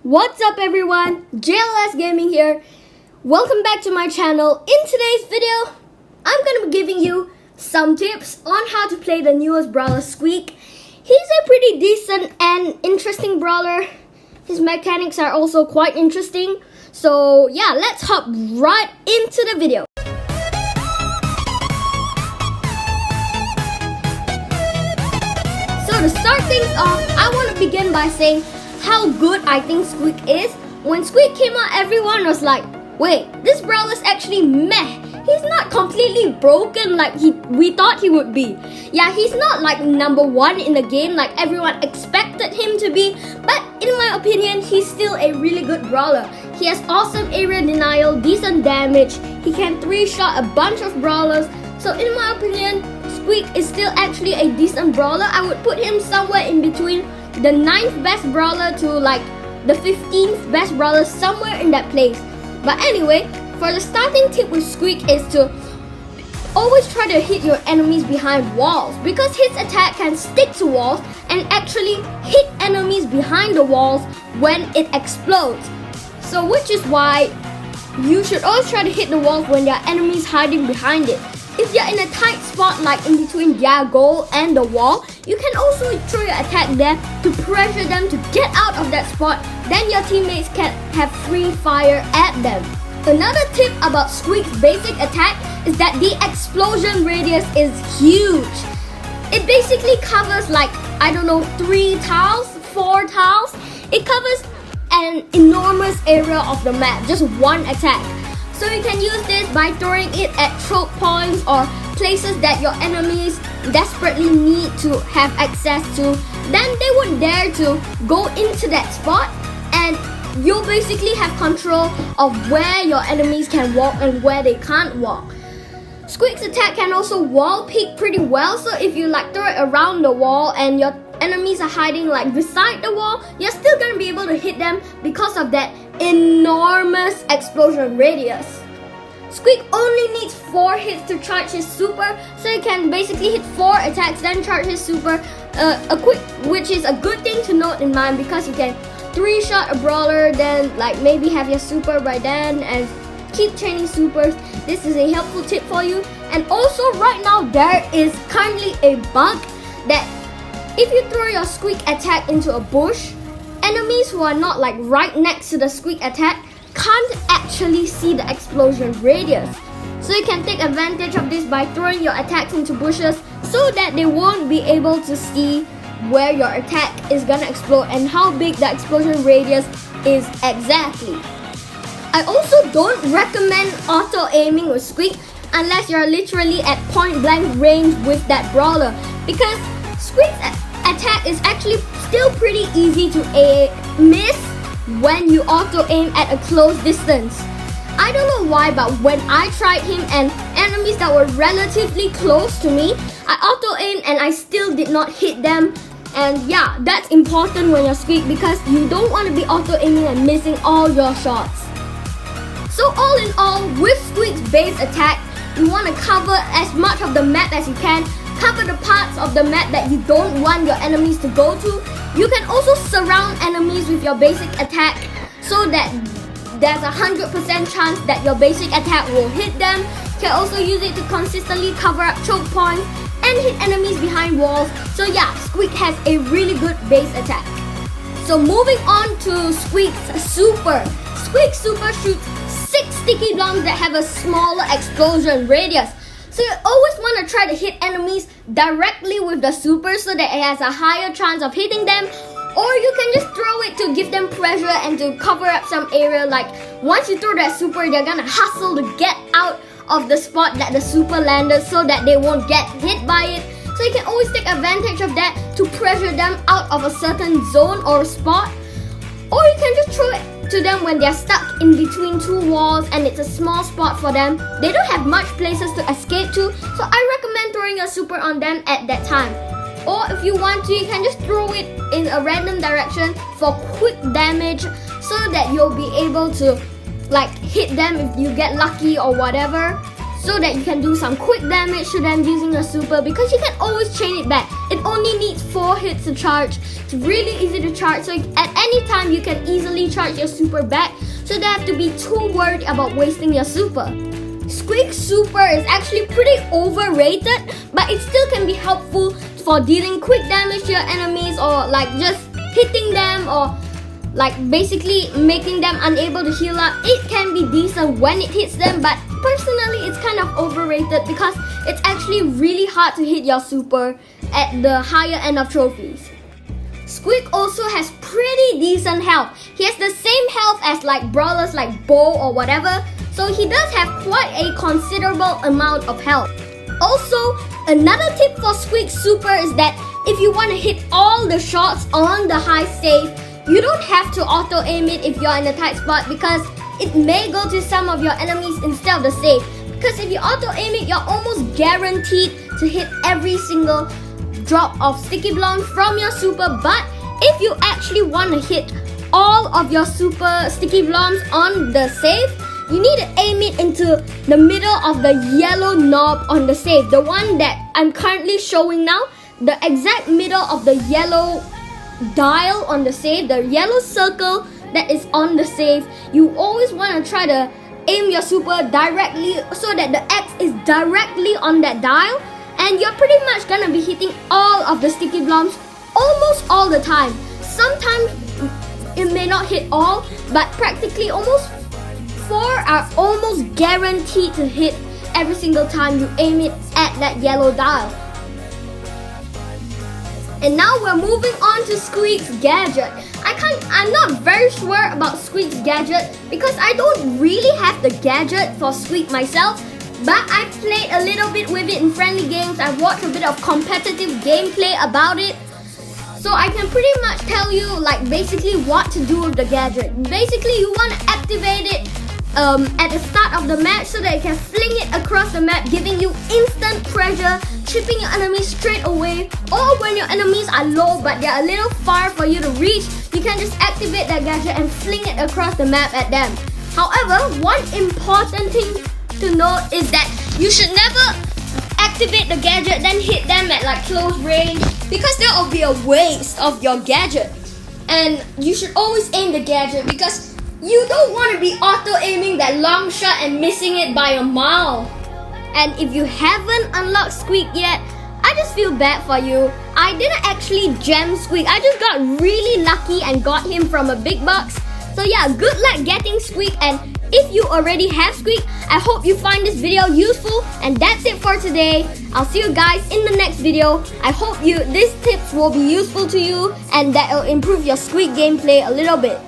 What's up everyone, JLS Gaming here. Welcome back to my channel. In today's video, I'm going to be giving you some tips on how to play the newest brawler Squeak. He's a pretty decent and interesting brawler. His mechanics are also quite interesting. So yeah, let's hop right into the video. So to start things off, I want to begin by saying how good I think Squeak is. When Squeak came out, everyone was like, wait, this brawler's actually meh. He's not completely broken like we thought he would be. Yeah, he's not like number one in the game like everyone expected him to be, but in my opinion, he's still a really good brawler. He has awesome area denial, decent damage, he can 3-shot a bunch of brawlers. So in my opinion, Squeak is still actually a decent brawler. I would put him somewhere in between the 9th best brawler to like the 15th best brawler, somewhere in that place. But anyway, for the starting tip with Squeak is to always try to hit your enemies behind walls, because his attack can stick to walls and actually hit enemies behind the walls when it explodes. So which is why you should always try to hit the walls when there are enemies hiding behind it. If you're in a tight spot like in between their goal and the wall, you can also throw your attack there to pressure them to get out of that spot. Then your teammates can have free fire at them. Another tip about Squeak's basic attack is that the explosion radius is huge. It basically covers like, 3 tiles, 4 tiles. It covers an enormous area of the map, just one attack. So you can use this by throwing it at choke points or places that your enemies desperately need to have access to. Then they won't dare to go into that spot, and you'll basically have control of where your enemies can walk and where they can't walk. Squeak's attack can also wall peek pretty well, so if you like throw it around the wall and your enemies are hiding like beside the wall, you're still gonna be able to hit them because of that enormous explosion radius. Squeak only needs 4 hits to charge his super, so you can basically hit 4 attacks then charge his super, which is a good thing to note in mind, because you can 3-shot a brawler, then like maybe have your super by then and keep training supers. This is a helpful tip for you. And also right now there is currently a bug that if you throw your Squeak attack into a bush, enemies who are not like right next to the Squeak attack can't actually see the explosion radius. So you can take advantage of this by throwing your attacks into bushes so that they won't be able to see where your attack is gonna explode and how big the explosion radius is exactly. I also don't recommend auto-aiming with Squeak unless you're literally at point blank range with that brawler, because Squeak's attack is actually still pretty easy to miss when you auto-aim at a close distance. I don't know why, but when I tried him and enemies that were relatively close to me, I auto-aimed and I still did not hit them. And yeah, that's important when you're Squeak, because you don't want to be auto-aiming and missing all your shots. So all in all, with Squeak's base attack, you want to cover as much of the map as you can. Cover the parts of the map that you don't want your enemies to go to. You can also surround enemies with your basic attack so that there's a 100% chance that your basic attack will hit them. You can also use it to consistently cover up choke points and hit enemies behind walls. So yeah, Squeak has a really good base attack. So moving on to Squeak's super. Squeak's super shoots 6 sticky bombs that have a smaller explosion radius. So you always want to try to hit enemies directly with the super so that it has a higher chance of hitting them. Or you can just throw it to give them pressure and to cover up some area. Like once you throw that super, they're gonna hustle to get out of the spot that the super landed so that they won't get hit by it. So you can always take advantage of that to pressure them out of a certain zone or spot. Or you can just throw it to them when they're stuck in between 2 walls and it's a small spot for them. They don't have much places to escape to, so I recommend throwing a super on them at that time. Or if you want to, you can just throw it in a random direction for quick damage so that you'll be able to like hit them if you get lucky or whatever. so that you can do some quick damage to them using your super, because you can always chain it back. It only needs 4 hits to charge. It's really easy to charge, so at any time you can easily charge your super back, so you don't have to be too worried about wasting your super. Squeak's super is actually pretty overrated, but it still can be helpful for dealing quick damage to your enemies, or like just hitting them, or like basically making them unable to heal up. It can be decent when it hits them, but personally it's kind of overrated because it's actually really hard to hit your super at the higher end of trophies. Squeak also has pretty decent health. He has the same health as like brawlers like Brawl or whatever, so he does have quite a considerable amount of health. Also, another tip for Squeak's super is that if you want to hit all the shots on the high save, you don't have to auto aim it if you're in a tight spot, because it may go to some of your enemies instead of the save. Because if you auto aim it, you're almost guaranteed to hit every single drop of sticky bombs from your super. But if you actually want to hit all of your super sticky bombs on the save, you need to aim it into the middle of the yellow knob on the save, the one that I'm currently showing now, the exact middle of the yellow dial on the save, the yellow circle that is on the save. You always want to try to aim your super directly so that the X is directly on that dial, and you're pretty much gonna be hitting all of the sticky bombs almost all the time. Sometimes it may not hit all, but practically almost 4 are almost guaranteed to hit every single time you aim it at that yellow dial. And now we're moving on to Squeak's gadget. I'm not very sure about Squeak's gadget because I don't really have the gadget for Squeak myself, but I've played a little bit with it in friendly games. I've watched a bit of competitive gameplay about it, so I can pretty much tell you like basically what to do with the gadget. Basically, you want to activate it at the start of the match so that you can fling it across the map, giving you instant pressure, chipping your enemies straight away. Or when your enemies are low but they're a little far for you to reach, you can just activate that gadget and fling it across the map at them. However, one important thing to note is that you should never activate the gadget then hit them at like close range, because that will be a waste of your gadget. And you should always aim the gadget, because you don't want to be auto-aiming that long shot and missing it by a mile. And if you haven't unlocked Squeak yet, I just feel bad for you. I didn't actually gem Squeak. I just got really lucky and got him from a big box. So yeah, good luck getting Squeak. And if you already have Squeak, I hope you find this video useful. And that's it for today. I'll see you guys in the next video. I hope these tips will be useful to you and that will improve your Squeak gameplay a little bit.